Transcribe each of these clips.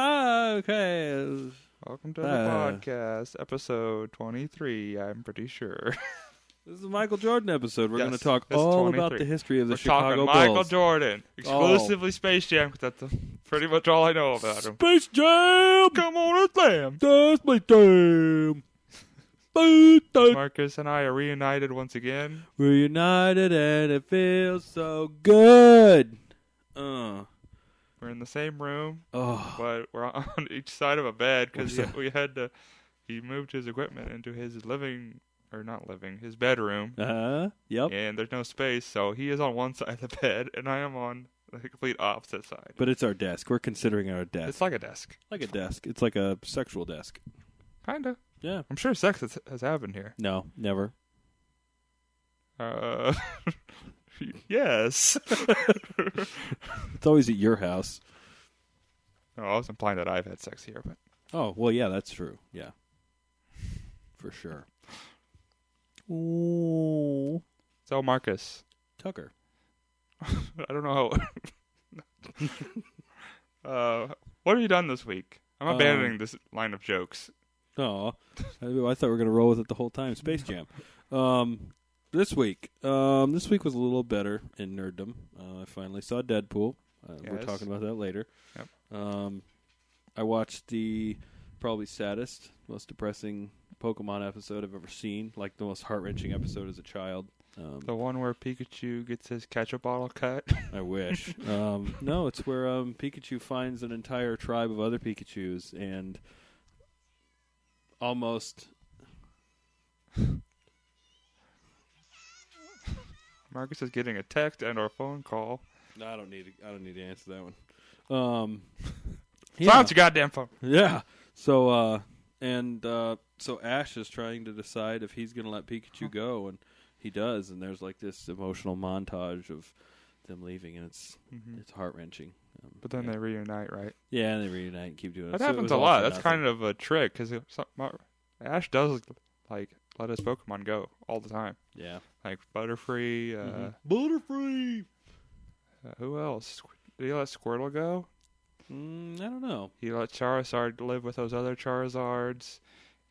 podcast. Welcome to the podcast, episode 23, I'm pretty sure. This is a Michael Jordan episode. We're Yes, going to talk this is all 23. about the history of the We're Chicago talking Michael Bulls. Jordan, exclusively Space Jam, because that's pretty much all I know about him. Space Jam! Come on, it's them! Space Jam! Space Jam! Marcus and I are reunited once again. We're united and it feels so good. We're in the same room, Oh. but we're on each side of a bed, because he moved his equipment into his his bedroom. Yep. And there's no space, so he is on one side of the bed, and I am on the complete opposite side. But it's our desk. We're considering it our desk. It's like a desk. Like a desk. It's like a sexual desk. Kinda. Yeah. I'm sure sex has happened here. No, never. Yes. It's always at your house. No, I was implying that I've had sex here, but... Oh, well, yeah, that's true. Yeah. For sure. Ooh. So, Marcus. Tucker. I don't know how... what have you done this week? I'm abandoning this line of jokes. Oh, I thought we were going to roll with it the whole time. Space Jam. This week was a little better in nerddom. I finally saw Deadpool. We're talking about that later. Yep. I watched the probably saddest, most depressing Pokemon episode I've ever seen. Like the most heart-wrenching episode as a child. The one where Pikachu gets his ketchup bottle cut? I wish. No, it's where Pikachu finds an entire tribe of other Pikachus and almost... Marcus is getting a text and or phone call. No, I don't need to answer that one. Silence your goddamn phone. Yeah. So so Ash is trying to decide if he's going to let Pikachu go, and he does. And there's like this emotional montage of them leaving, and it's heart wrenching. But then they reunite, right? Yeah, and they reunite and keep doing it. That happens a lot. That's kind of a trick because Ash does like let his Pokemon go all the time. Yeah. Like Butterfree. Butterfree. Who else? Did he let Squirtle go? I don't know. He let Charizard live with those other Charizards,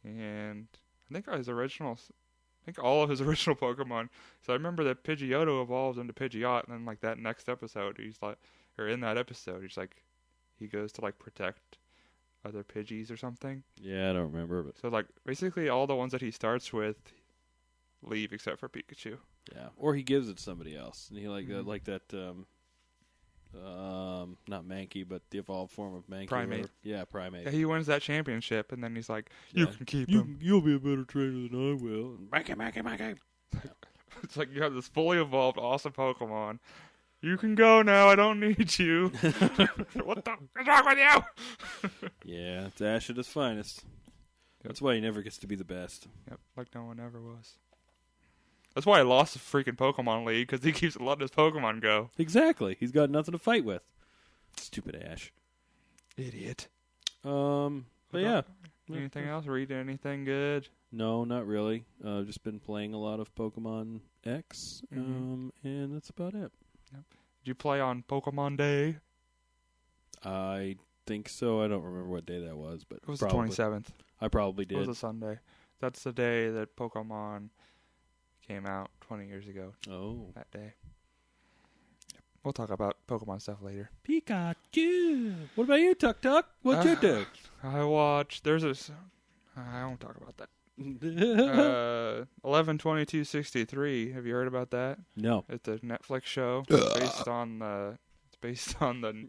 and I think all of his original Pokemon. So I remember that Pidgeotto evolves into Pidgeot, and then like that next episode, he goes to like protect other Pidgeys or something. Yeah, I don't remember. But so like basically all the ones that he starts with leave except for Pikachu. Yeah, or he gives it to somebody else, and he like that. Not Mankey, but the evolved form of Mankey. Primate. Yeah, Primate. Yeah, he wins that championship, and then he's like, "You can keep him. You'll be a better trainer than I will." Mankey. It's like you have this fully evolved, awesome Pokemon. You can go now. I don't need you. What's wrong with you? Yeah, it's Ash at his finest. Yep. That's why he never gets to be the best. Yep, like no one ever was. That's why I lost the freaking Pokemon League, because he keeps letting his Pokemon go. Exactly. He's got nothing to fight with. Stupid Ash. Idiot. But yeah. Anything else? Read anything good? No, not really. I've just been playing a lot of Pokemon X, and that's about it. Yep. Did you play on Pokemon Day? I think so. I don't remember what day that was, but it was probably. the 27th. I probably did. It was a Sunday. That's the day that Pokemon came out 20 years ago. Oh. That day. Yep. We'll talk about Pokemon stuff later. Pikachu! What about you, Tuck? What'd you do? I watched... I won't talk about that. 11/22/63. Have you heard about that? No. It's a Netflix show. It's based on the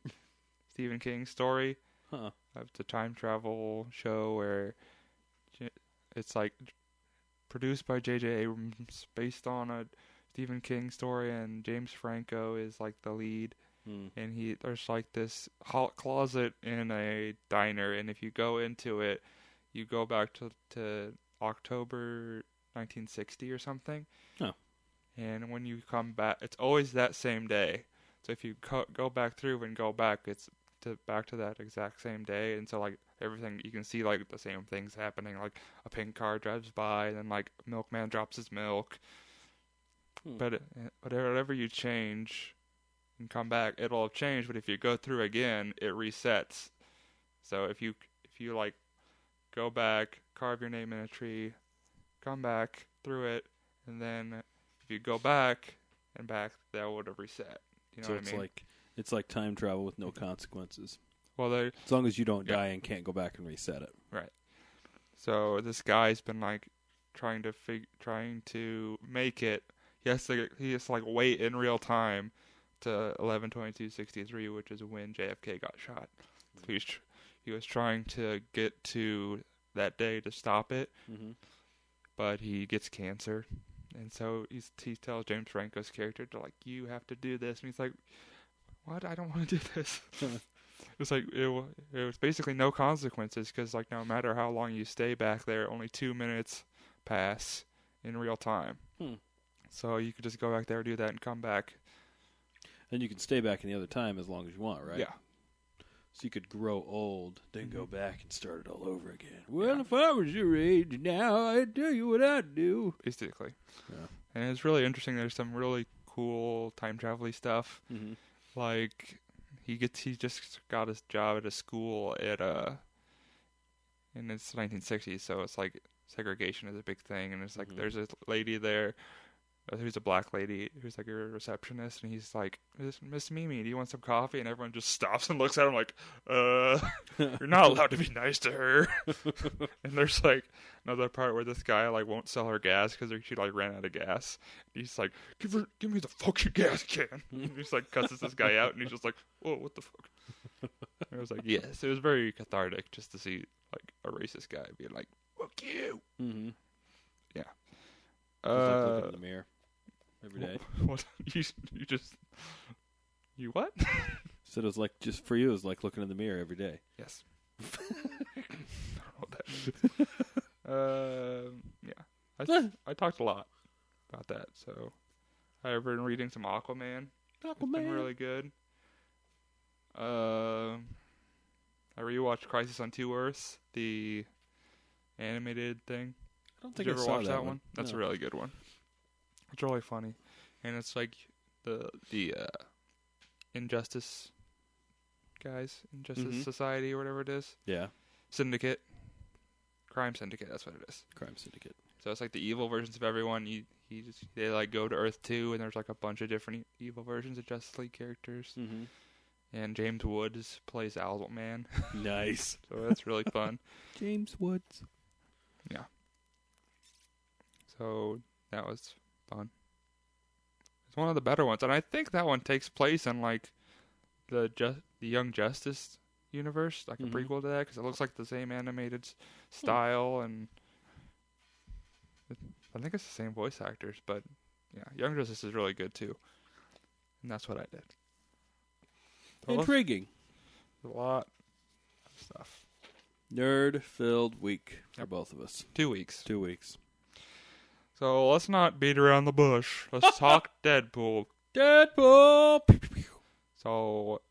Stephen King story. Huh. It's a time travel show where it's like produced by J.J. Abrams, based on a Stephen King story, and James Franco is like the lead. And there's like this hot closet in a diner, and if you go into it, you go back to October 1960 or something. Oh. And when you come back, it's always that same day. So if you go back through and go back, it's back to that exact same day. And so like everything, you can see like the same things happening. Like a pink car drives by, and then like a milkman drops his milk. But whatever you change and come back, it'll have changed. But if you go through again, it resets. So if you like go back, carve your name in a tree, come back through it, and then if you go back and back, that would have reset. You know so what I mean? it's like time travel with no consequences. Well, as long as you don't die and can't go back and reset it. Right. So this guy's been like trying to make it. He has to like wait in real time to 11/22/63, which is when JFK got shot. So he was trying to get to that day to stop it, but he gets cancer, and so he tells James Franco's character to like, you have to do this, and he's like, what? I don't want to do this. It's like it was basically no consequences because like no matter how long you stay back there, only 2 minutes pass in real time. So you could just go back there, do that, and come back. And you can stay back in the other time as long as you want, right? Yeah. So you could grow old, then go back and start it all over again. Well, if I was your age now, I'd tell you what I'd do. Basically. Yeah. And it's really interesting. There's some really cool time travel-y stuff. Like he just got his job at a school and it's 1960s, so it's like segregation is a big thing, and it's like there's a lady there who's a black lady who's like a receptionist, and he's like, Miss Mimi, do you want some coffee? And everyone just stops and looks at him like, you're not allowed to be nice to her. And there's like another part where this guy like won't sell her gas because she like ran out of gas. He's like, give me the fucking gas can. And he's like cusses this guy out, and he's just like, whoa, what the fuck? And I was like, yes, it was very cathartic just to see like a racist guy being like, fuck you. Yeah. Like looking in the mirror every day. What? You what? So it was like, just for you, it was like looking in the mirror every day. Yes. I don't know what that means. Yeah. I talked a lot about that, so I've been reading some Aquaman. It's been really good. I rewatched Crisis on Two Earths, the animated thing. I don't think Did you I ever saw watch that one? That's No. a really good one. It's really funny, and it's like the Injustice guys, Injustice Society or whatever it is. Yeah. Syndicate, Crime Syndicate. That's what it is. Crime Syndicate. So it's like the evil versions of everyone. They like go to Earth 2, and there's like a bunch of different evil versions of Justice League characters. And James Woods plays Owlman. Nice. So that's really fun. James Woods. Yeah. So that was fun. It's one of the better ones, and I think that one takes place in like the Young Justice universe, like a prequel to that, because it looks like the same animated style, and I think it's the same voice actors. But yeah, Young Justice is really good too, and that's what I did. Intriguing. A lot of stuff. Nerd-filled week for both of us. 2 weeks. 2 weeks. So let's not beat around the bush. Let's talk Deadpool. Deadpool! So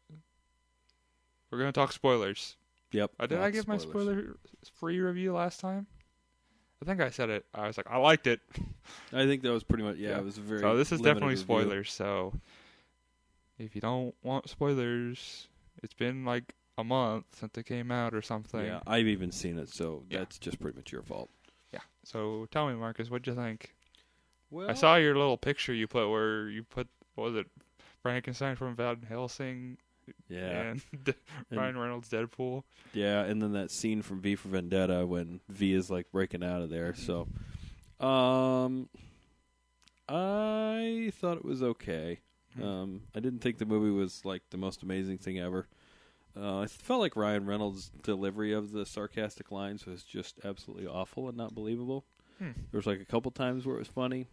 we're going to talk spoilers. Yep. Did I give my spoiler-free review last time? I think I said it. I was like, I liked it. I think that was pretty much, it was a very So this is definitely review. spoilers, so if you don't want spoilers, it's been like a month since it came out or something. Yeah, I've even seen it, so that's just pretty much your fault. Yeah. So tell me, Marcus, what'd you think? Well, I saw your little picture you put where you put, what was it, Frankenstein from Van Helsing? Yeah. And Ryan Reynolds' Deadpool. Yeah, and then that scene from V for Vendetta when V is like breaking out of there. So, I thought it was okay. I didn't think the movie was like the most amazing thing ever. I felt like Ryan Reynolds' delivery of the sarcastic lines was just absolutely awful and not believable. There was like a couple times where it was funny,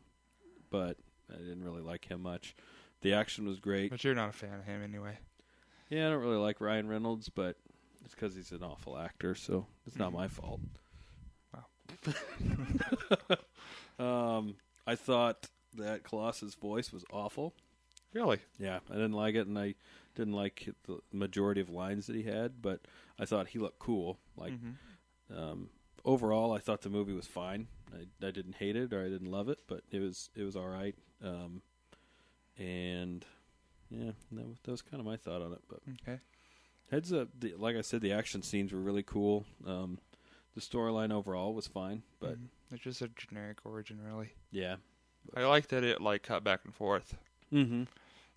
but I didn't really like him much. The action was great. But you're not a fan of him anyway. Yeah, I don't really like Ryan Reynolds, but it's because he's an awful actor, so it's not my fault. Wow. I thought that Colossus' voice was awful. Really? Yeah, I didn't like it, and I didn't like the majority of lines that he had, but I thought he looked cool. Like, overall, I thought the movie was fine. I didn't hate it or I didn't love it, but it was all right. And yeah, that was kind of my thought on it. But okay. Heads up, like I said, the action scenes were really cool. The storyline overall was fine, but it's just a generic origin, really. yeah. I like that it like cut back and forth. Mm-hmm.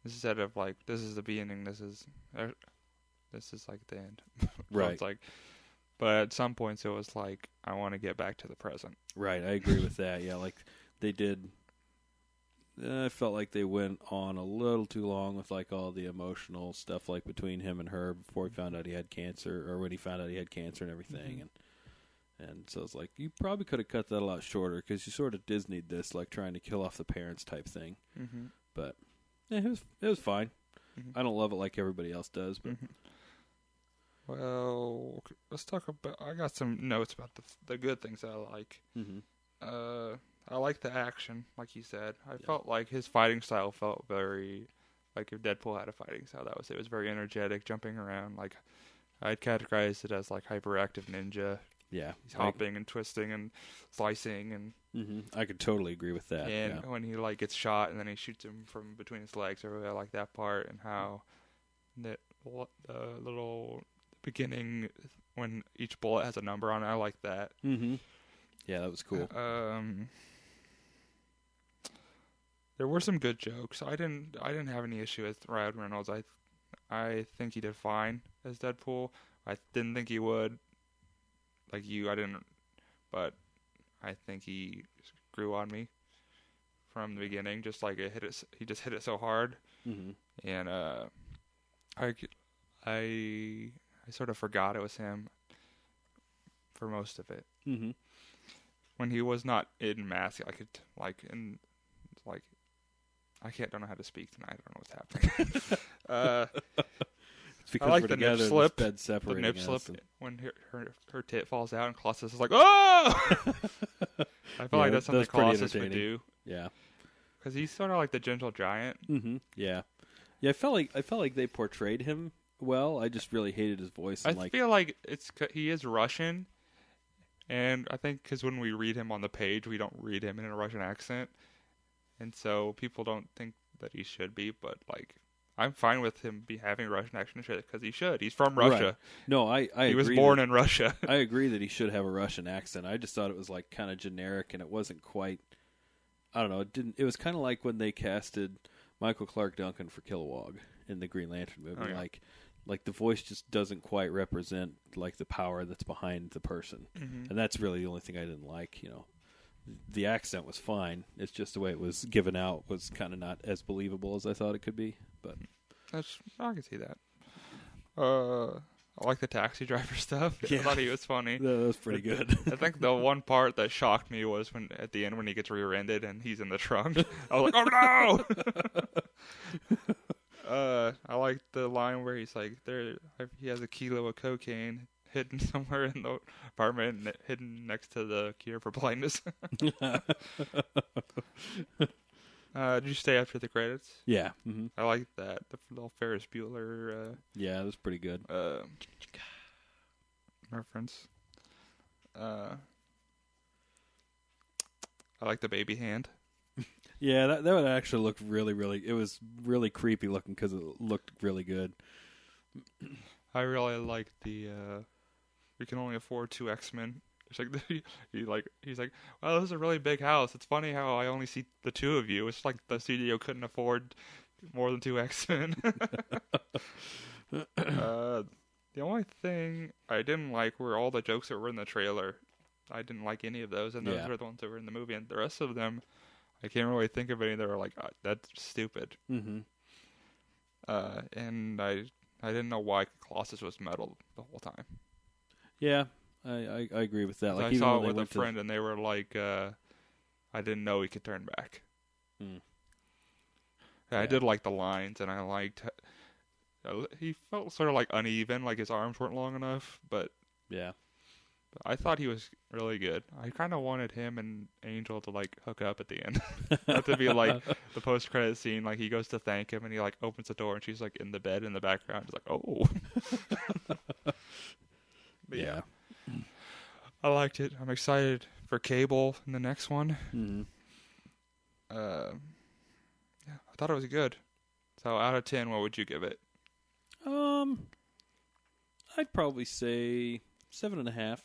Instead of like, this is the beginning, this is like the end. Right. It's like, but at some points it was like, I want to get back to the present. Right, I agree with that. Yeah, like they did. I felt like they went on a little too long with like all the emotional stuff, like between him and her before he found out he had cancer, or when he found out he had cancer and everything, and so it's like you probably could have cut that a lot shorter because you sort of Disneyed this, like trying to kill off the parents type thing. Mm-hmm. But it was fine. Mm-hmm. I don't love it like everybody else does, but. Mm-hmm. Well, let's talk about. I got some notes about the good things that I like. Mm-hmm. I like the action, like you said. I felt like his fighting style felt very like if Deadpool had a fighting style. It was very energetic, jumping around. Like I'd categorize it as like hyperactive ninja. Yeah, he's hopping and twisting and slicing and. Mm-hmm. I could totally agree with that. And when he like gets shot and then he shoots him from between his legs, I really like that part and how that little beginning when each bullet has a number on it. I like that. Mm-hmm. Yeah, that was cool. There were some good jokes. I didn't have any issue with Ryan Reynolds. I think he did fine as Deadpool. I didn't think he would. Like you, I didn't. But I think he grew on me from the beginning. Just like he just hit it so hard. Mm-hmm. And I sort of forgot it was him for most of it. Mm-hmm. When he was not in mask, I don't know how to speak tonight. I don't know what's happening. It's because I like we're the together nip slip. The nip slip when her tit falls out and Colossus is like, oh! I feel like that's something Colossus would do. Yeah, because he's sort of like the gentle giant. Mm-hmm. Yeah. I felt like they portrayed him well. I just really hated his voice. I feel like he is Russian, and I think because when we read him on the page, we don't read him in a Russian accent, and so people don't think that he should be. But like, I'm fine with him having a Russian accent because he should. He's from Russia. Right. No, I he was born in Russia. I agree that he should have a Russian accent. I just thought it was like kind of generic, and it wasn't quite. I don't know. It was kind of like when they casted Michael Clark Duncan for Kilowog in the Green Lantern movie. Oh, yeah. Like the voice just doesn't quite represent like the power that's behind the person, and that's really the only thing I didn't like. The accent was fine. It's just the way it was given out was kind of not as believable as I thought it could be. But I can see that. I like the taxi driver stuff. Yeah. I thought he was funny. That was pretty good. I think the one part that shocked me was when at the end when he gets rear-ended and he's in the trunk. I was like, oh no! I like the line where he's like, he has a kilo of cocaine hidden somewhere in the apartment, hidden next to the cure for blindness. Did you stay after the credits? Yeah. Mm-hmm. I like that. The little Ferris Bueller. Yeah, it was pretty good. Reference. I like the baby hand. Yeah, that would actually look really, really. It was really creepy looking because it looked really good. I really like the. We can only afford 2 X-Men. It's like he's like, well, this is a really big house. It's funny how I only see the 2 of you. It's like the studio couldn't afford more than 2 X-Men. The only thing I didn't like were all the jokes that were in the trailer. I didn't like any of those, and those were the ones that were in the movie. And the rest of them, I can't really think of any that were like, that's stupid. Mm-hmm. And I didn't know why Colossus was metal the whole time. Yeah, I agree with that. Like I saw it with a friend, and they were like, I didn't know he could turn back. Mm. Yeah, I did like the lines, and I liked... he felt sort of like uneven, like his arms weren't long enough, but... Yeah. I thought he was really good. I kind of wanted him and Angel to, like, hook up at the end. Not to be, like, the post-credit scene, like, he goes to thank him, and he, like, opens the door, and she's, like, in the bed in the background. It's like, oh. But yeah. I liked it. I'm excited for Cable in the next one. Mm-hmm. Yeah, I thought it was good. So out of 10, what would you give it? I'd probably say 7.5.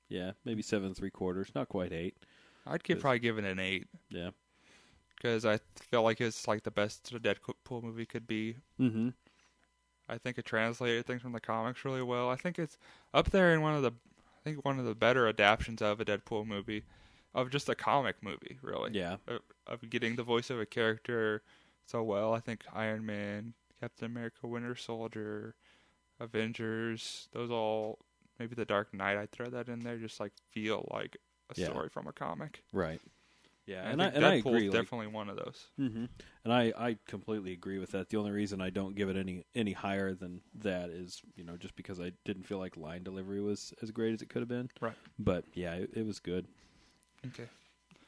Yeah, maybe 7 3/4. Not quite 8. I'd probably give it an 8. Yeah. Because I feel like it's like the best a Deadpool movie could be. Mm-hmm. I think it translated things from the comics really well. I think it's up there in one of the better adaptations of a Deadpool movie, of just a comic movie, really. Yeah. Of getting the voice of a character so well. I think Iron Man, Captain America, Winter Soldier, Avengers, those all, maybe The Dark Knight, I'd throw that in there, just like feel like a story from a comic. Right. Yeah, and I agree. Deadpool's definitely one of those. Mm-hmm. And I completely agree with that. The only reason I don't give it any higher than that is, just because I didn't feel like line delivery was as great as it could have been. Right. But yeah, it was good. Okay.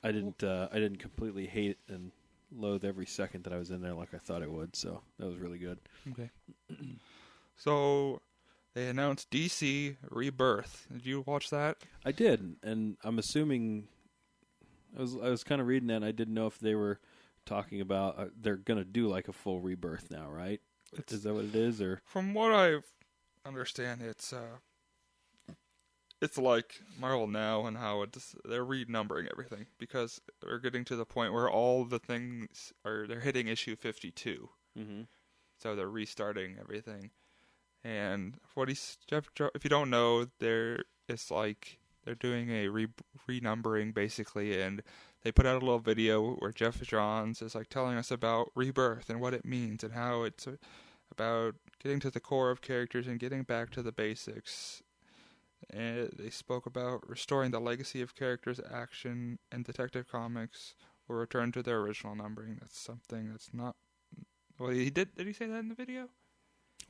I didn't completely hate and loathe every second that I was in there like I thought it would. So that was really good. Okay. So they announced DC Rebirth. Did you watch that? I did, and I'm assuming. I was kind of reading that, and I didn't know if they were talking about they're going to do like a full rebirth now, right? Is that what it is? Or from what I understand, it's like Marvel Now and how they're renumbering everything because they're getting to the point where all the things they're hitting issue 52. Mm-hmm. So they're restarting everything. And if you don't know, it's like they're doing a renumbering basically, and they put out a little video where Jeff Johns is like telling us about rebirth and what it means and how it's about getting to the core of characters and getting back to the basics. And they spoke about restoring the legacy of characters' action and Detective Comics will return to their original numbering. That's something that's not. Well, he did. Did he say that in the video?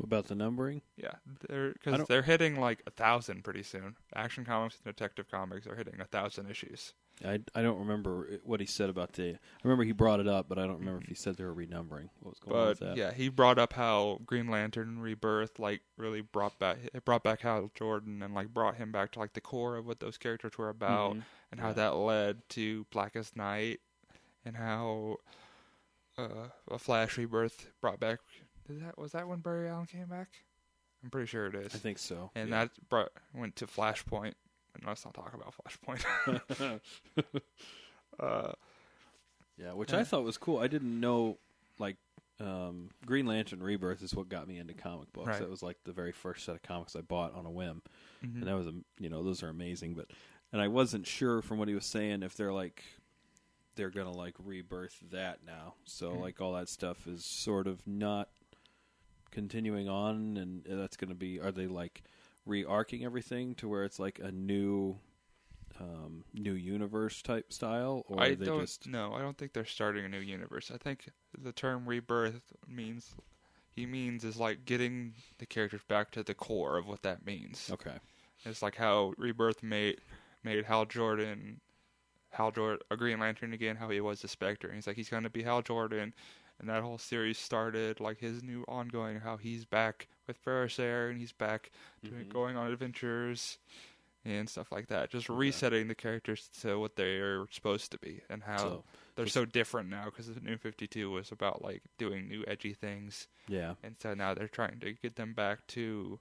About the numbering? Yeah, because they're hitting like 1,000 pretty soon. Action Comics and Detective Comics are hitting 1,000 issues. I don't remember what he said about I remember he brought it up, but I don't remember if he said they were renumbering. What was going on with that? Yeah, he brought up how Green Lantern Rebirth like really brought back Hal Jordan and like brought him back to like the core of what those characters were about, and how that led to Blackest Night, and how a Flash Rebirth brought back. Was that when Barry Allen came back? I'm pretty sure it is. I think so. And that went to Flashpoint. And let's not talk about Flashpoint. Which I thought was cool. I didn't know, like, Green Lantern Rebirth is what got me into comic books. Right. That was like the very first set of comics I bought on a whim. Mm-hmm. And that was, those are amazing. And I wasn't sure from what he was saying if they're going to like rebirth that now. So like all that stuff is sort of not continuing on, and that's going to be, are they like re-arcing everything to where it's like a new universe type style, or I don't think they're starting a new universe. I think the term rebirth means is like getting the characters back to the core of what that means. Okay. It's like how Rebirth made Hal Jordan a Green Lantern again, how he was the Spectre, and he's going to be Hal Jordan. And that whole series started, like his new ongoing, how he's back with Ferris Air, and he's back going on adventures and stuff like that. Just resetting the characters to what they are supposed to be, and how they're so different now, because the New 52 was about like doing new edgy things. Yeah. And so now they're trying to get them back to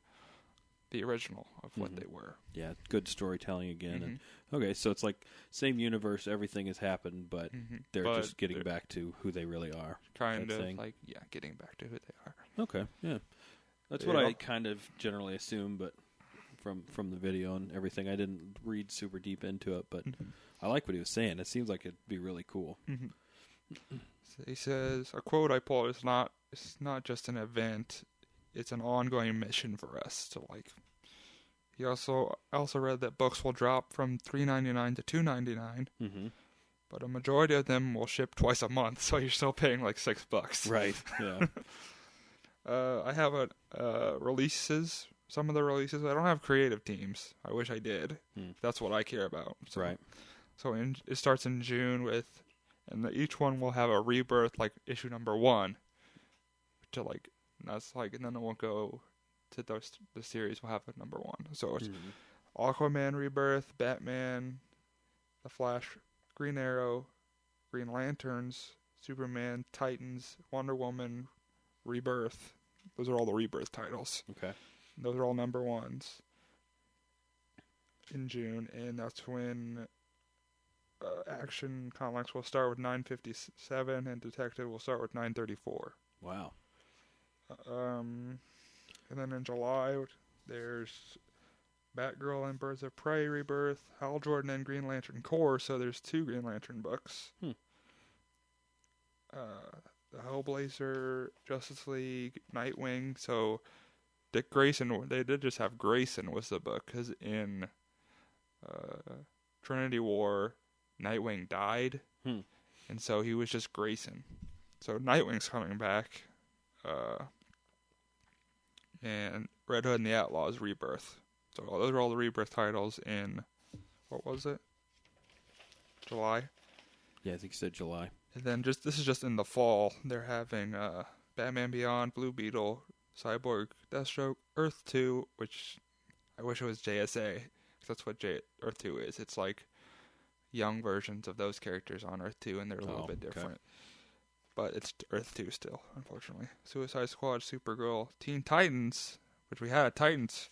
the original of what they were. Yeah, good storytelling again. And okay, so it's like same universe, everything has happened, but they're just getting back to who they really are. Kind of like, getting back to who they are. Okay, yeah. That's what I kind of generally assume, but from the video and everything, I didn't read super deep into it, but I like what he was saying. It seems like it'd be really cool. So he says, a quote I pulled, it's not just an event, it's an ongoing mission for us to like. He also read that books will drop from $3.99 to $2.99, but a majority of them will ship twice a month, so you're still paying like $6. Right. Yeah. I have releases. Some of the releases. I don't have creative teams. I wish I did. That's what I care about. So, right. So it starts in June and each one will have a rebirth, like issue number 1, to like. And that's like, and then it won't go to the series will have a number 1. So it's Aquaman Rebirth, Batman, The Flash, Green Arrow, Green Lanterns, Superman, Titans, Wonder Woman, Rebirth. Those are all the Rebirth titles. Okay. Those are all number ones in June, and that's when Action Comics will start with 957, and Detective will start with 934. Wow. And then in July, there's Batgirl and Birds of Prey Rebirth, Hal Jordan and Green Lantern Corps, so there's 2 Green Lantern books. The Hellblazer, Justice League, Nightwing, so Dick Grayson, they did just have Grayson was the book, because in Trinity War, Nightwing died, and so he was just Grayson. So Nightwing's coming back, and Red Hood and the Outlaws Rebirth. So those are all the Rebirth titles in, what was it? July? Yeah, I think you said July. And then this is just in the fall. They're having Batman Beyond, Blue Beetle, Cyborg, Deathstroke, Earth 2, which I wish it was JSA, because that's what Earth 2 is. It's like young versions of those characters on Earth 2, and they're a little bit different. Okay. But it's Earth 2 still, unfortunately. Suicide Squad, Supergirl, Teen Titans, which we had Titans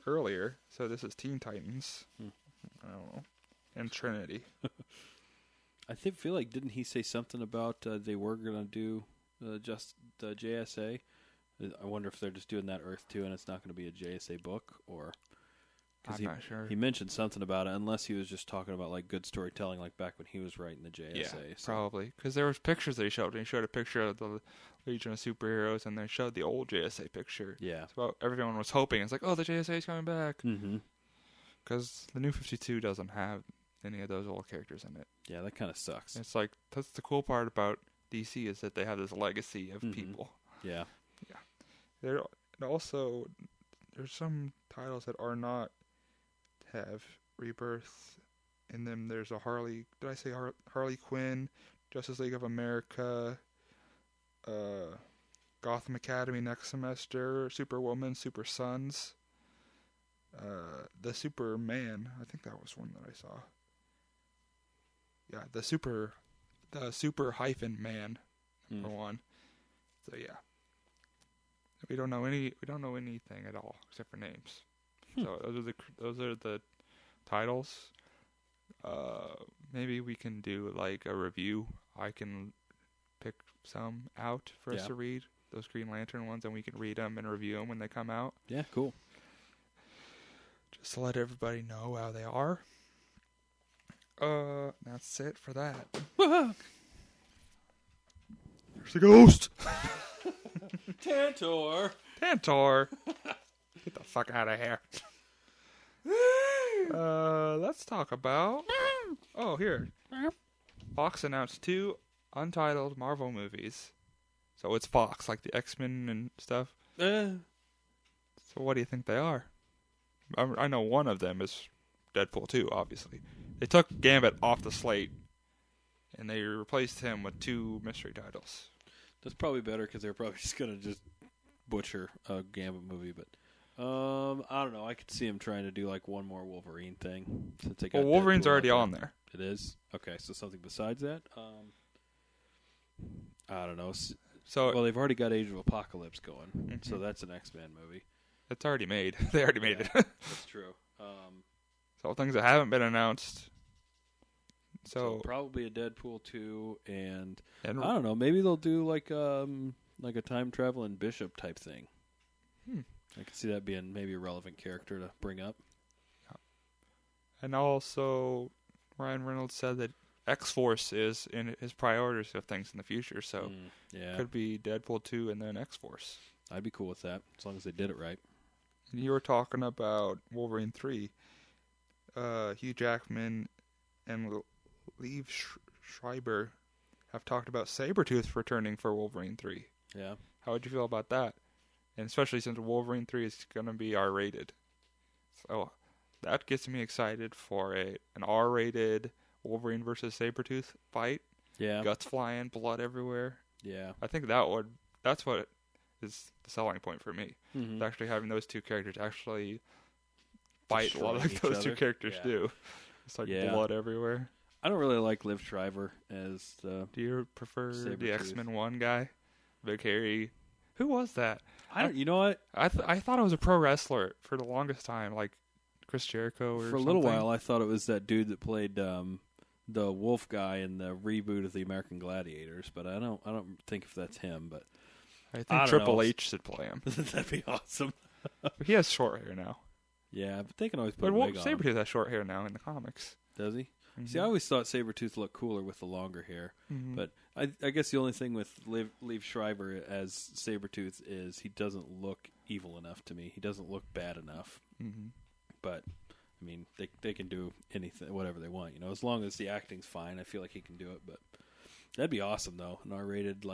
earlier, so this is Teen Titans. I don't know. And Trinity. I feel like, didn't he say something about they were going to do just the JSA? I wonder if they're just doing that Earth 2 and it's not going to be a JSA book, or... I'm not sure. He mentioned something about it, unless he was just talking about like good storytelling, like back when he was writing the JSA. Yeah, probably. Because there was pictures they showed. And he showed a picture of the Legion of Superheroes, and they showed the old JSA picture. Yeah. So everyone was hoping. It's like, oh, the JSA is coming back. Because the New 52 doesn't have any of those old characters in it. Yeah, that kind of sucks. It's like, that's the cool part about DC, is that they have this legacy of people. Yeah. Yeah. There's some titles that are not have Rebirth in them. There's a Harley Quinn, Justice League of America, Gotham Academy next semester, Superwoman, Super Sons, the Superman, I think that was one that I saw. Yeah, the super hyphen man, number one. So yeah. We don't know anything at all except for names. So those are the titles. Maybe we can do like a review. I can pick some out for us to read, those Green Lantern ones, and we can read them and review them when they come out. Yeah, cool. Just to let everybody know how they are. That's it for that. There's a ghost. Tantor. Get the fuck out of here. Let's talk about... Oh, here. Fox announced 2 untitled Marvel movies. So it's Fox, like the X-Men and stuff. So what do you think they are? I know one of them is Deadpool 2, obviously. They took Gambit off the slate, and they replaced him with 2 mystery titles. That's probably better, because they're probably just going to just butcher a Gambit movie, but... I don't know. I could see him trying to do like one more Wolverine thing. Since they got Wolverine's Deadpool already on there. It is? Okay, so something besides that? I don't know. Well, they've already got Age of Apocalypse going, so that's an X-Men movie. It's already made. They already made it. That's true. So things that haven't been announced. So probably a Deadpool 2, and I don't know. Maybe they'll do like a time traveling Bishop type thing. I can see that being maybe a relevant character to bring up. And also, Ryan Reynolds said that X-Force is in his priorities of things in the future, so it could be Deadpool 2 and then X-Force. I'd be cool with that, as long as they did it right. And you were talking about Wolverine 3. Hugh Jackman and Liev Schreiber have talked about Sabretooth returning for Wolverine 3. Yeah. How would you feel about that? And especially since Wolverine 3 is going to be R-rated. So that gets me excited for an R-rated Wolverine versus Sabretooth fight. Yeah. Guts flying, blood everywhere. Yeah. I think that's what is the selling point for me. Mm-hmm. Actually having those 2 characters actually fight a lot like those 2 characters do. It's like blood everywhere. I don't really like Liev Schreiber as the... Do you prefer the X-Men 1 guy? Big hairy... Who was that? You know what? I thought it was a pro wrestler for the longest time, like Chris Jericho or something. For a little while, I thought it was that dude that played the wolf guy in the reboot of the American Gladiators, but I don't think if that's him. But I think Triple H should play him. That'd be awesome. He has short hair now. Yeah, but they can always put But a wig on him. Sabretooth has short hair now in the comics. Does he? Mm-hmm. See, I always thought Sabretooth looked cooler with the longer hair. Mm-hmm. But I guess the only thing with Liev Schreiber as Sabretooth is he doesn't look evil enough to me. He doesn't look bad enough. Mm-hmm. But, I mean, they can do anything, whatever they want. As long as the acting's fine, I feel like he can do it. But that'd be awesome, though. An R-rated,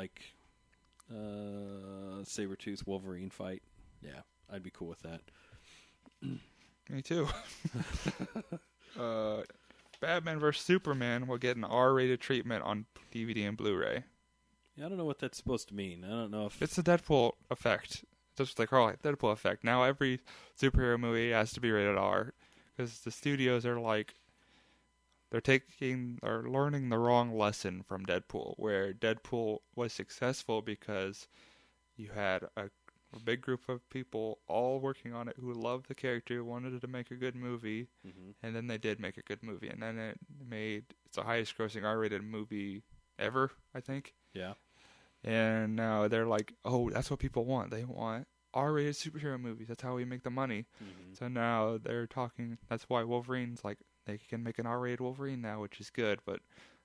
Sabretooth Wolverine fight. Yeah, I'd be cool with that. Me too. Batman vs. Superman will get an R-rated treatment on DVD and Blu-ray. Yeah, I don't know what that's supposed to mean. I don't know if... It's the Deadpool effect. That's what they call it, Deadpool effect. Now every superhero movie has to be rated R because the studios are they're learning the wrong lesson from Deadpool, where Deadpool was successful because you had a big group of people all working on it who loved the character, wanted to make a good movie, and then they did make a good movie, and then it's the highest grossing R-rated movie ever, I think. Yeah. And now they're like, oh, that's what people want. They want R-rated superhero movies. That's how we make the money. Mm-hmm. So now they're talking. That's why Wolverine's like, they can make an R-rated Wolverine now, which is good. But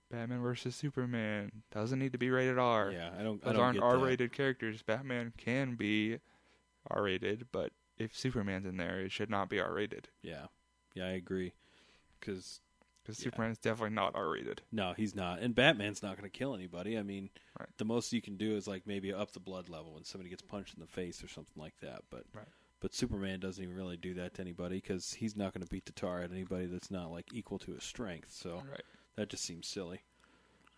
Batman vs. Superman doesn't need to be rated R. Yeah, I don't Those get aren't R-rated that. characters. Batman can be R-rated, but if Superman's in there, it should not be R-rated. Yeah, I agree. Because Superman's definitely not R-rated. No, he's not. And Batman's not going to kill anybody. I mean, right. The most you can do is maybe up the blood level when somebody gets punched in the face or something like that. But Superman doesn't even really do that to anybody because he's not going to beat the tar at anybody that's not equal to his strength. So that just seems silly.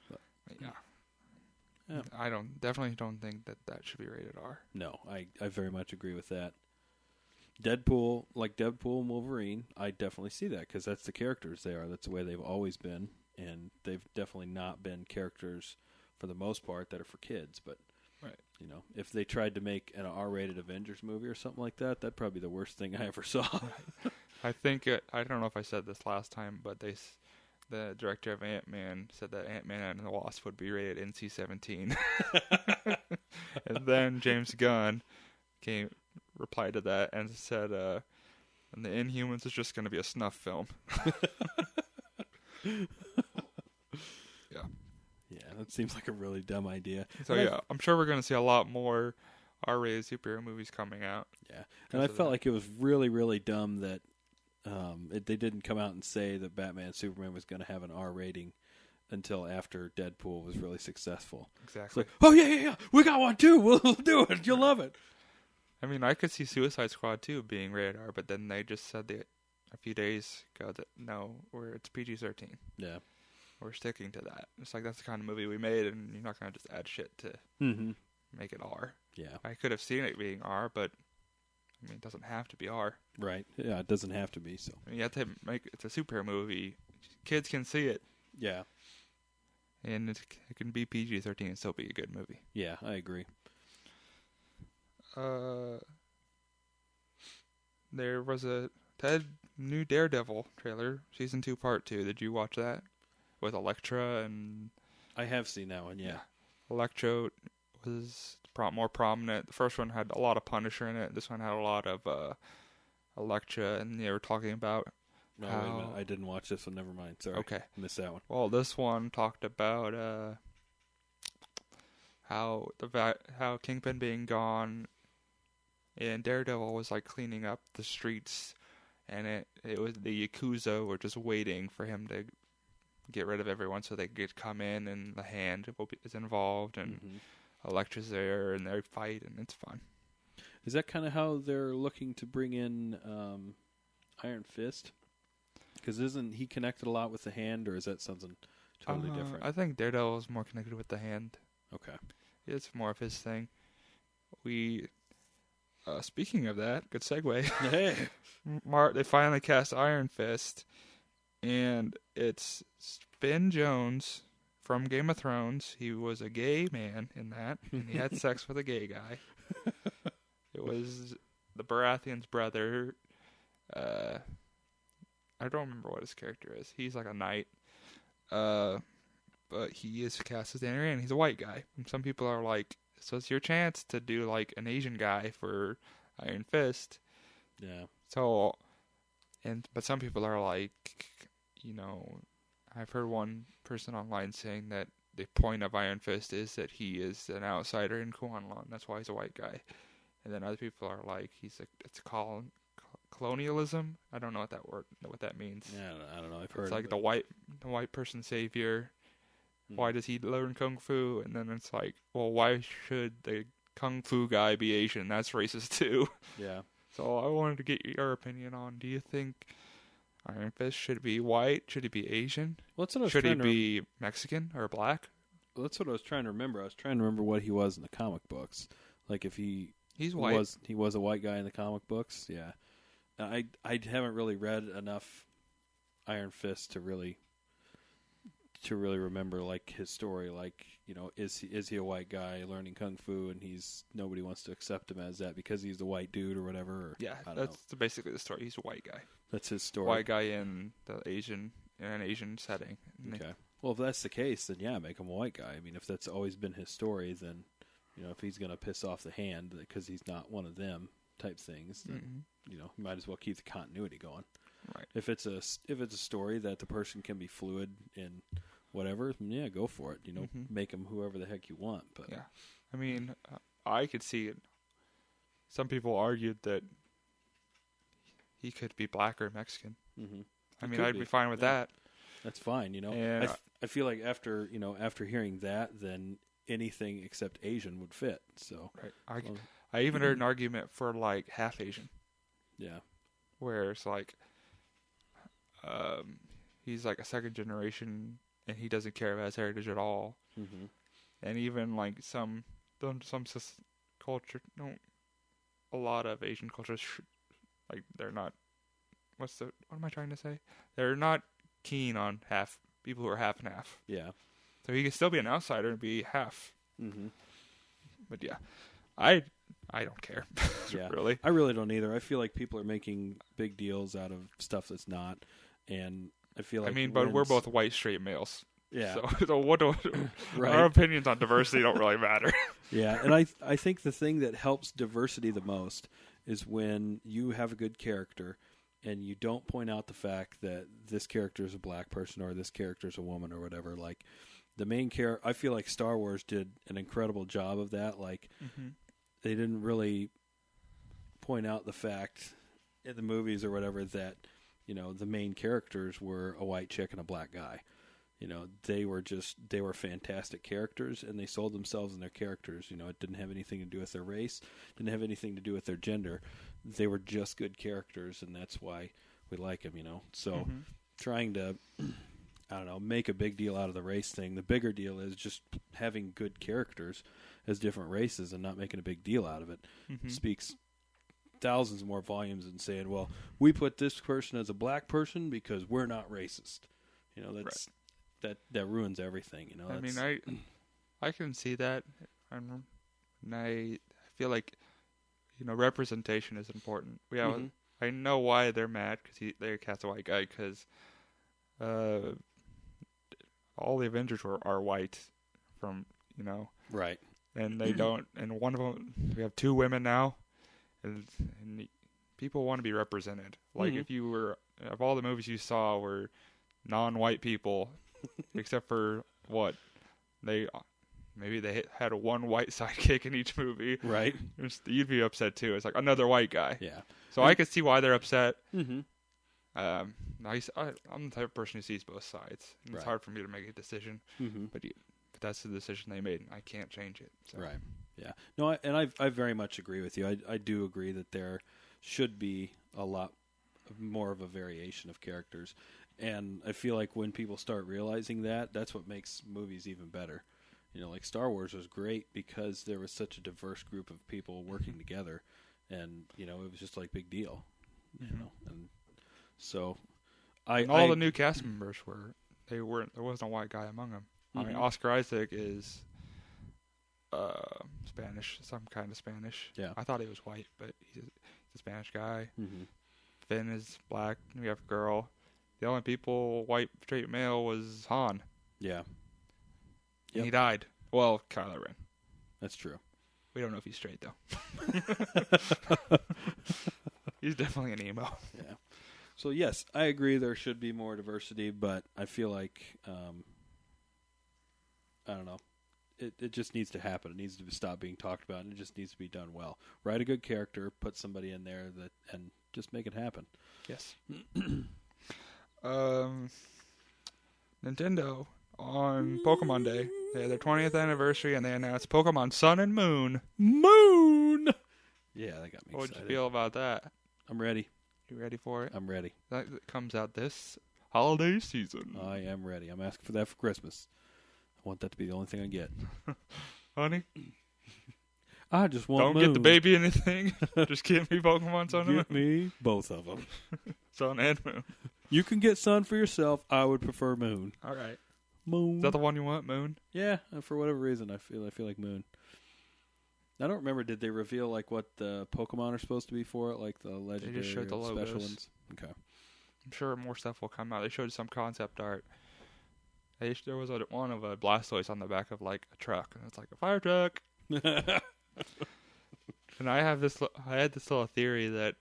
But, yeah. I definitely don't think that should be rated R. No, I very much agree with that. Deadpool and Wolverine, I definitely see that because that's the characters they are. That's the way they've always been, and they've definitely not been characters for the most part that are for kids. But if they tried to make an R-rated Avengers movie or something like that, that'd probably be the worst thing I ever saw. I think I don't know if I said this last time, but the director of Ant-Man said that Ant-Man and the Wasp would be rated NC-17, and then James Gunn replied to that and said, and the Inhumans is just going to be a snuff film. Yeah, that seems like a really dumb idea. So I'm sure we're going to see a lot more R-rated superhero movies coming out. Yeah, and I felt like it was really, really dumb that they didn't come out and say that Batman and Superman was going to have an R rating until after Deadpool was really successful. Exactly. It's oh yeah, we got one too. We'll do it. You'll love it. I mean, I could see Suicide Squad 2 being rated R, but then they just said a few days ago that no, it's PG-13. Yeah. We're sticking to that. It's that's the kind of movie we made, and you're not going to just add shit to make it R. Yeah. I could have seen it being R, but I mean, it doesn't have to be R. Right. Yeah, it doesn't have to be. So I mean, you have to it's a superhero movie. Kids can see it. Yeah. And it can be PG-13 and still be a good movie. Yeah, I agree. There was a new Daredevil trailer, season 2, part 2. Did you watch that? With Elektra and... I have seen that one, yeah. Elektra was more prominent. The first one had a lot of Punisher in it. This one had a lot of Elektra, and they were talking about No, wait a minute. I didn't watch this one. Never mind. Sorry. Okay. Missed that one. Well, this one talked about how Kingpin being gone, and Daredevil was cleaning up the streets, and it was the Yakuza were just waiting for him to get rid of everyone so they could come in, and the Hand is involved, and Elektra's there, and they fight, and it's fun. Is that kind of how they're looking to bring in Iron Fist? Because isn't he connected a lot with the Hand, or is that something totally different? I think Daredevil is more connected with the Hand. Okay. It's more of his thing. Speaking of that, good segue. Hey. They finally cast Iron Fist, and it's Ben Jones from Game of Thrones. He was a gay man in that, and he had sex with a gay guy. It was the Baratheon's brother. I don't remember what his character is. He's like a knight. But he is cast as Danny Rand. He's a white guy. And some people are like, so it's your chance to do like an Asian guy for Iron Fist. Yeah. So, but some people are like, I've heard one person online saying that the point of Iron Fist is that he is an outsider in Kuanlan. That's why he's a white guy. And then other people are like, it's colonialism. I don't know what that means. Yeah, I don't know. I've heard. It's like the white person savior. Why does he learn kung fu? And then it's like, well, why should the kung fu guy be Asian? That's racist too. Yeah. So I wanted to get your opinion on. Do you think Iron Fist should be white? Should he be Asian? Should he be Mexican or black? Well, that's what I was trying to remember. I was trying to remember what he was in the comic books. Like if he's white. He was a white guy in the comic books. Yeah. I haven't really read enough Iron Fist to really remember like his story. Like, is he a white guy learning kung fu and nobody wants to accept him as that because he's a white dude or whatever? Or, yeah, that's basically the story. He's a white guy. That's his story. White guy in an Asian setting. Okay. Well, if that's the case, then yeah, make him a white guy. I mean, if that's always been his story, then if he's gonna piss off the hand because he's not one of them type things, then you might as well keep the continuity going. Right. If it's a story that the person can be fluid in whatever, yeah, go for it. Make him whoever the heck you want. But yeah, I mean, I could see it. Some people argued that he could be black or Mexican. Mm-hmm. I mean, I'd be fine with that. That's fine. And I feel like after hearing that, then anything except Asian would fit. So right. I even heard an argument for like half Asian. Yeah. Where it's like, he's like a second generation. And he doesn't care about his heritage at all. Mm-hmm. And even like some culture, a lot of Asian cultures, like they're not. What am I trying to say? They're not keen on people who are half and half. Yeah. So he can still be an outsider and be half. Mm-hmm. But yeah, I don't care. Yeah. Really. I really don't either. I feel like people are making big deals out of stuff that's not, and I feel like. But we're both white straight males. Yeah. So what do right. Our opinions on diversity don't really matter. Yeah, and I think the thing that helps diversity the most is when you have a good character and you don't point out the fact that this character is a black person or this character is a woman or whatever. Like the main character, I feel like Star Wars did an incredible job of that. Like they didn't really point out the fact in the movies or whatever that the main characters were a white chick and a black guy. They were fantastic characters, and they sold themselves and their characters. It didn't have anything to do with their race, didn't have anything to do with their gender. They were just good characters, and that's why we like them. So trying to, I don't know, make a big deal out of the race thing. The bigger deal is just having good characters as different races and not making a big deal out of it. Speaks thousands more volumes than saying, well, we put this person as a black person because we're not racist. That's right. that ruins everything. I mean, I can see that, and I feel like representation is important. I know why they're mad because they cast a white guy because all the Avengers are white from right, and they don't. And one of them, we have 2 women now. And people want to be represented. Like if you were, of all the movies you saw were non-white people, except for maybe they had one white sidekick in each movie. Right. You'd be upset too. It's like another white guy. Yeah. So I could see why they're upset. I'm the type of person who sees both sides. And it's hard for me to make a decision. But that's the decision they made, and I can't change it. So. Right. Yeah. No, I very much agree with you. I do agree that there should be a lot more of a variation of characters. And I feel like when people start realizing that, that's what makes movies even better. Like Star Wars was great because there was such a diverse group of people working together. And, it was just like big deal. And so all the new cast members there wasn't a white guy among them. I mean, Oscar Isaac is Spanish, some kind of Spanish. Yeah. I thought he was white, but he's a Spanish guy. Mm-hmm. Finn is black. We have a girl. The only white straight male was Han. Yeah. And he died. Well, Kylo Ren. That's true. We don't know if he's straight, though. He's definitely an emo. Yeah. So, yes, I agree there should be more diversity, but I feel like, I don't know, it just needs to happen. It needs to stop being talked about, and it just needs to be done well. Write a good character, put somebody in there, and just make it happen. Yes. Nintendo, on Pokemon Day, they had their 20th anniversary, and they announced Pokemon Sun and Moon. Moon! Yeah, that got me What'd excited. you feel about that? I'm ready. You ready for it? I'm ready. That comes out this holiday season. I am ready. I'm asking for that for Christmas. I want that to be the only thing I get. Honey, I just want don't Moon. get the baby anything. Just give me Pokemon Sun and Moon. Get me both of them. Sun and Moon. You can get Sun for yourself. I would prefer Moon. All right. Moon. Is that the one you want, Moon? Yeah, for whatever reason, I feel like Moon. I don't remember. Did they reveal like what the Pokemon are supposed to be for it, like the legendary They just showed the or special logos. ones? Okay. I'm sure more stuff will come out. They showed some concept art. There was one of a Blastoise on the back of like a truck, and it's like a fire truck. And I had this little theory that,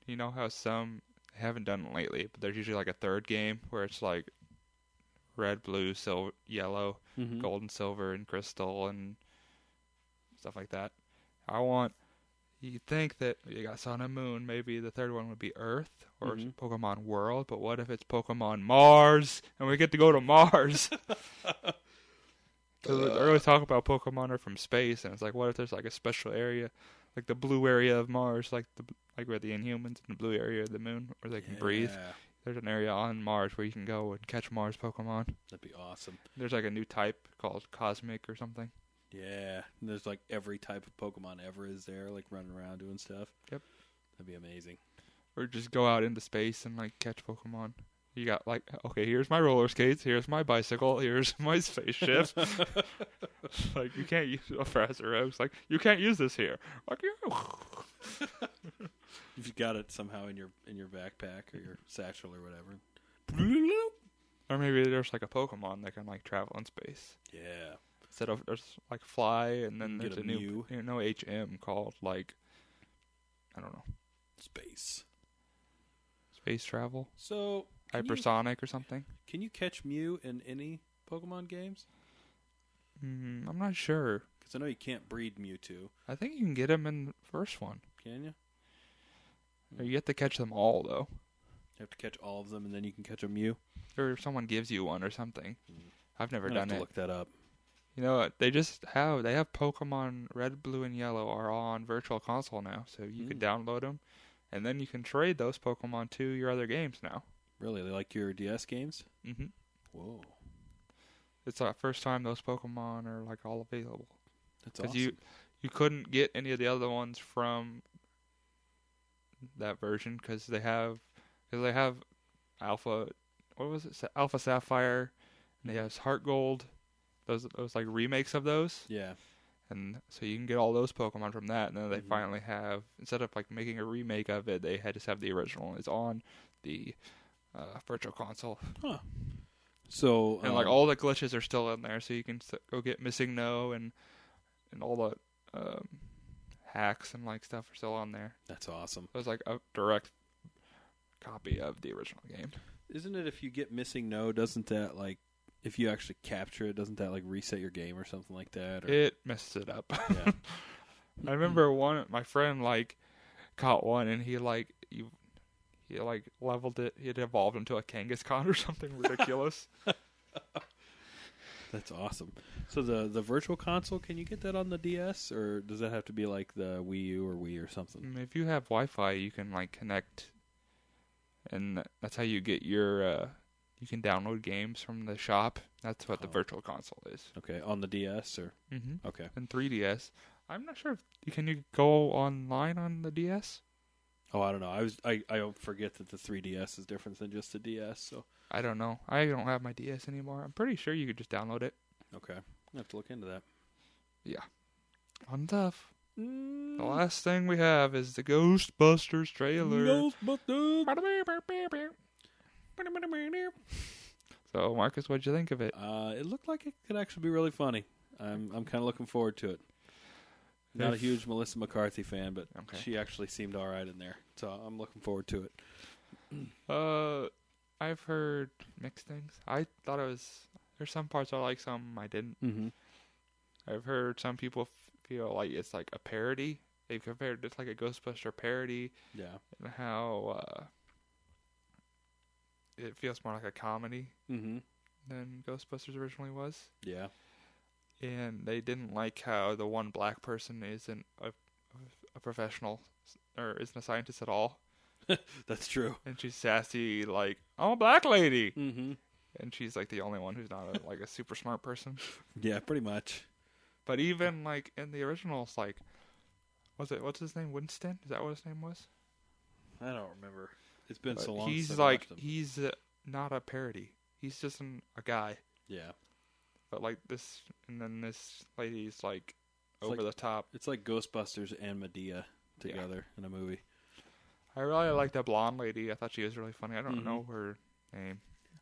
you know how some haven't done it lately, but there's usually like a third game where it's like red, blue, silver, yellow, gold and silver, and crystal, and stuff like that. You think that you got Sun and Moon, maybe the third one would be Earth or Pokemon World, but what if it's Pokemon Mars, and we get to go to Mars? Because they always talk about Pokemon are from space, and it's like, what if there's like a special area, like the blue area of Mars, like where the Inhumans, and the blue area of the Moon, where they can breathe. There's an area on Mars where you can go and catch Mars Pokemon. That'd be awesome. There's like a new type called Cosmic or something. Yeah, and there's like every type of Pokemon ever is there, like running around doing stuff. Yep. That'd be amazing. Or just go out into space and like catch Pokemon. You got like, okay, here's my roller skates, here's my bicycle, here's my spaceship. Like, you can't use Professor Oak's like, you can't use this here. Like, yeah. If you got it somehow in your backpack or your satchel or whatever. Or maybe there's like a Pokemon that can like travel in space. Yeah. Instead of there's like fly, and then there's a Mew. new HM called like, I don't know, Space travel. So Hypersonic or something. Can you catch Mew in any Pokemon games? I'm not sure. Because I know you can't breed Mewtwo. I think you can get him in the first one. Can you? Or you have to catch them all though. You have to catch all of them, and then you can catch a Mew. Or someone gives you one or something. I've never I'm done have to it. look that up. You know what? They have Pokemon Red, Blue, and Yellow are on Virtual Console now, so you could download them, and then you can trade those Pokemon to your other games now. Really? They like your DS games? Mm-hmm. Whoa. It's the first time those Pokemon are like all available. That's awesome. You couldn't get any of the other ones from that version because they have Alpha. What was it? Alpha Sapphire. And they have Heart Gold. Those like remakes of those. Yeah. And so you can get all those Pokemon from that, and then they finally have, instead of like making a remake of it, they had just have the original. It's on the Virtual Console. Huh. So and like all the glitches are still in there, so you can go get Missing No and all the hacks and like stuff are still on there. That's awesome. It was like a direct copy of the original game. Isn't it if you get Missing No, doesn't that like, if you actually capture it, doesn't that like reset your game or something like that? Or? It messes it up. Yeah. I remember my friend like caught one, and he leveled it. He had evolved into a Kangaskhan or something ridiculous. That's awesome. So the Virtual Console, can you get that on the DS, or does that have to be like the Wii U or Wii or something? If you have Wi-Fi, you can like connect, and that's how you get your. You can download games from the shop. That's what the Virtual Console is. Okay, on the DS or okay, and 3DS. I'm not sure if can you go online on the DS. Oh, I don't know. I forget that the 3DS is different than just the DS. So I don't know. I don't have my DS anymore. I'm pretty sure you could just download it. Okay, I have to look into that. Yeah. Fun stuff. The last thing we have is the Ghostbusters trailer. Ghostbusters. So, Marcus, what'd you think of it? It looked like it could actually be really funny. I'm kind of looking forward to it. Not a huge Melissa McCarthy fan, but she actually seemed all right in there. So I'm looking forward to it. I've heard mixed things. I thought it was... There's some parts I like, some I didn't. Mm-hmm. I've heard some people feel like it's like a parody. They've compared it to like a Ghostbuster parody. Yeah. And how it feels more like a comedy than Ghostbusters originally was. Yeah. And they didn't like how the one black person isn't a professional or isn't a scientist at all. That's true. And she's sassy, like, I'm a black lady. Mm-hmm. And she's like the only one who's not a super smart person. Yeah, pretty much. But even like in the originals, like, what's his name? Winston? Is that what his name was? I don't remember. It's been so long. He's since like he's not a parody. He's just a guy. Yeah. But like this, and then this lady's like over the top. It's like Ghostbusters and Medea together in a movie. I really like that blonde lady. I thought she was really funny. I don't know her name.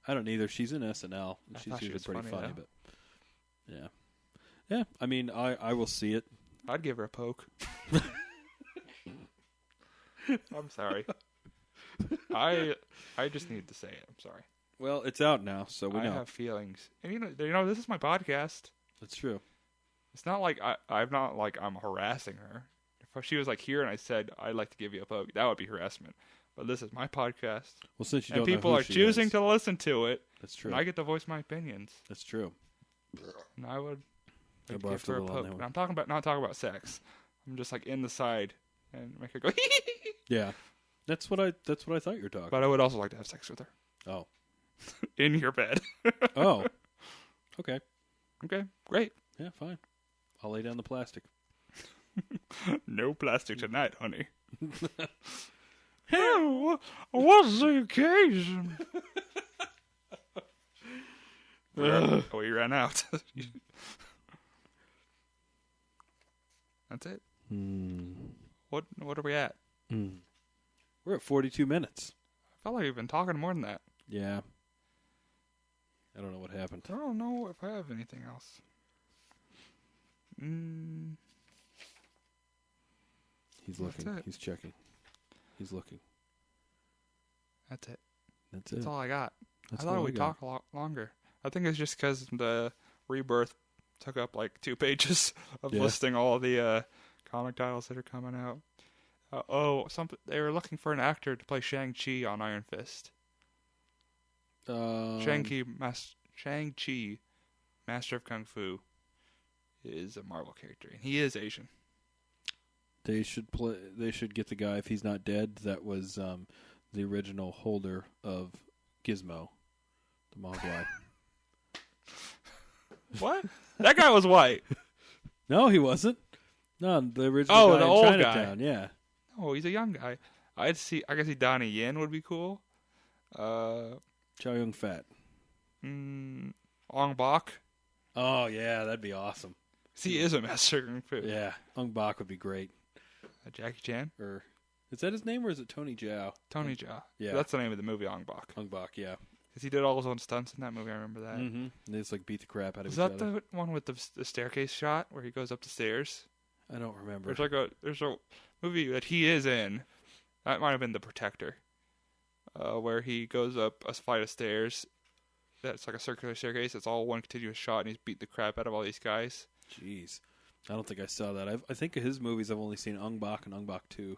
I don't either. She's in SNL. And she's usually pretty funny, but yeah. Yeah, I mean, I will see it. I'd give her a poke. I'm sorry. I just need to say it. I'm sorry. Well, it's out now, so we know. I have feelings. And you know, this is my podcast. That's true. It's not like I'm not like I'm harassing her. If she was like here and I said, I'd like to give you a poke, that would be harassment. But this is my podcast. Well, since you and don't people know who are choosing to listen to it. That's true. And I get to voice my opinions. That's true. And I would like give her a poke. And I'm not talking about sex. I'm just like in the side and make her go Yeah. That's what I thought you were talking. But I would also like to have sex with her. Oh. In your bed. Oh. Okay. Okay, great. Yeah, fine. I'll lay down the plastic. No plastic tonight, honey. Hey, what's the occasion? We ran out. That's it. What are we at? We're at 42 minutes. I felt like we've been talking more than that. Yeah. I don't know what happened. I don't know if I have anything else. He's looking. He's checking. He's looking. That's it. That's all I got. That's I thought we'd talk a lot longer. I think it's just because the rebirth took up like 2 pages of listing all the comic titles that are coming out. They were looking for an actor to play Shang-Chi on Iron Fist. Shang-Chi, Master of Kung Fu, is a Marvel character, and he is Asian. They should get the guy, if he's not dead, that was the original holder of Gizmo, the Mogwai. What? That guy was white. No, he wasn't. No, the original guy the in old Chinatown, guy. Yeah. Oh, he's a young guy. I can see Donnie Yen would be cool. Chow Yun Fat. Ong Bak. Oh, yeah, that'd be awesome. He is a master of Kung Fu. Yeah, Ong Bak would be great. Jackie Chan? Is that his name, or is it Tony Jaa? Tony Jaa. Yeah. That's the name of the movie, Ong Bak. Ong Bak, yeah. Because he did all his own stunts in that movie, I remember that. Mm-hmm. They just beat the crap out of each other. Is that the one with the staircase shot, where he goes up the stairs? I don't remember. There's a movie that he is in. That might have been The Protector. Where he goes up a flight of stairs. That's like a circular staircase. It's all one continuous shot, and he's beating the crap out of all these guys. Jeez. I don't think I saw that. I think of his movies, I've only seen Ong Bak and Ong Bak 2.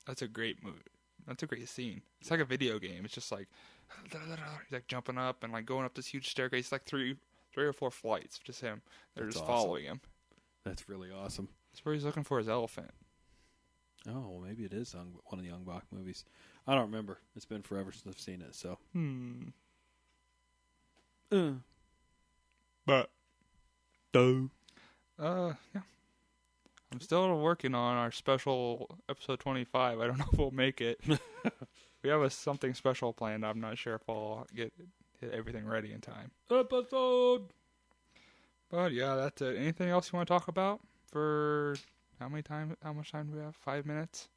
That's a great movie. That's a great scene. It's like a video game. It's just like he's like jumping up and like going up this huge staircase. It's like three or four flights. Just him. They're just following him. That's really awesome. That's where he's looking for his elephant. Oh, well, maybe it is one of the Ong Bak movies. I don't remember. It's been forever since I've seen it. So. But. Yeah. I'm still working on our special episode 25. I don't know if we'll make it. We have something special planned. I'm not sure if I'll get everything ready in time. Episode. But yeah, that's it. Anything else you want to talk about? For how much time do we have? 5 minutes?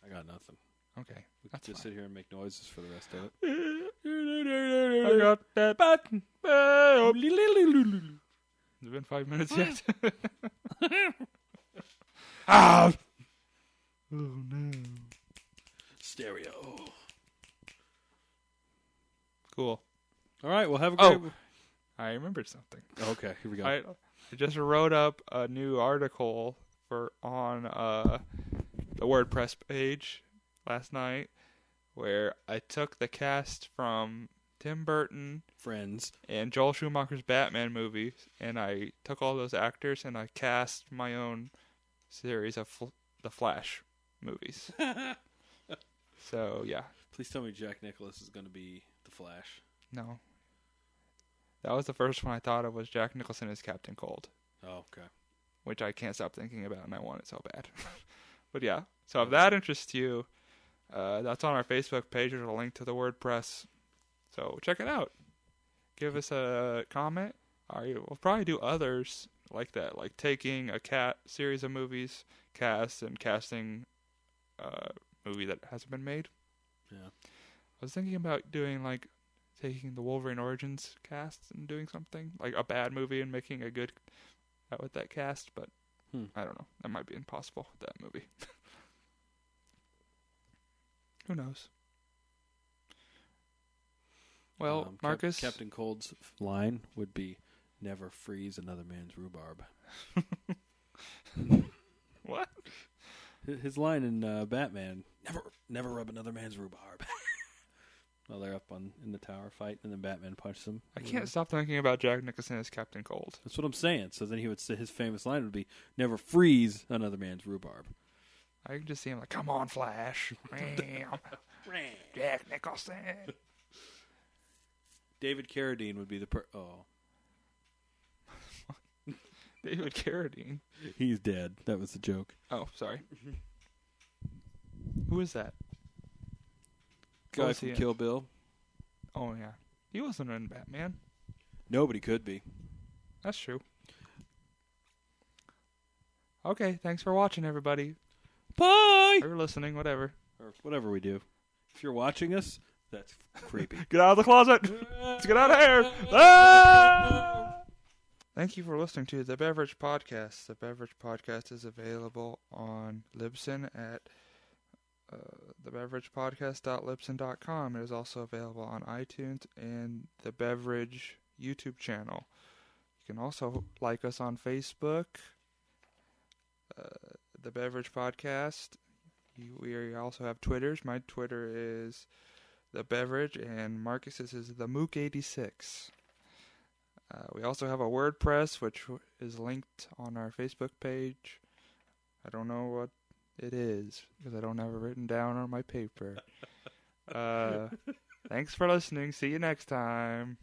I got nothing. Okay. We That's could just fine. sit here and make noises for the rest of it. I got that button. Has it been 5 minutes yet? Ah! Oh no. Stereo. Cool. All right, well, have a great... I remembered something. Okay, here we go. I just wrote up a new article on the WordPress page last night where I took the cast from Tim Burton, Friends, and Joel Schumacher's Batman movie, and I took all those actors and I cast my own series of the Flash movies. So, yeah. Please tell me Jack Nicklaus is going to be the Flash. No. That was the first one I thought of, was Jack Nicholson as Captain Cold. Oh, okay. Which I can't stop thinking about, and I want it so bad. But yeah, so if that interests you, that's on our Facebook page. There's a link to the WordPress. So check it out. Give us a comment. We'll probably do others like that, like taking a series of movies, cast, and casting a movie that hasn't been made. Yeah. I was thinking about doing, like, taking the Wolverine Origins cast and doing something, like a bad movie and making a good out with that cast, but I don't know. That might be impossible with that movie. Who knows? Well, Marcus... Captain Cold's line would be, never freeze another man's rhubarb. What? His line in Batman, never rub another man's rhubarb. While they're up in the tower fight, and then Batman punches him. I can't stop thinking about Jack Nicholson as Captain Cold. That's what I'm saying. So then he would say his famous line would be, never freeze another man's rhubarb. I can just see him like, come on, Flash. Jack Nicholson. David Carradine would be the David Carradine? He's dead. That was the joke. Oh, sorry. Who is that? Guy from Kill Bill. Oh, yeah. He wasn't in Batman. Nobody could be. That's true. Okay, thanks for watching, everybody. Bye! Or listening, whatever. Or whatever we do. If you're watching us, that's creepy. Get out of the closet! Let's get out of here! Ah! Thank you for listening to The Beverage Podcast. The Beverage Podcast is available on Libsyn at thebeveragepodcast.libsyn.com. It is also available on iTunes and the Beverage YouTube channel. You can also like us on Facebook, The Beverage Podcast. We also have Twitters. My Twitter is The Beverage, and Marcus's is The Mook86. We also have a WordPress, which is linked on our Facebook page. I don't know what it is, because I don't have it written down on my paper. Thanks for listening. See you next time.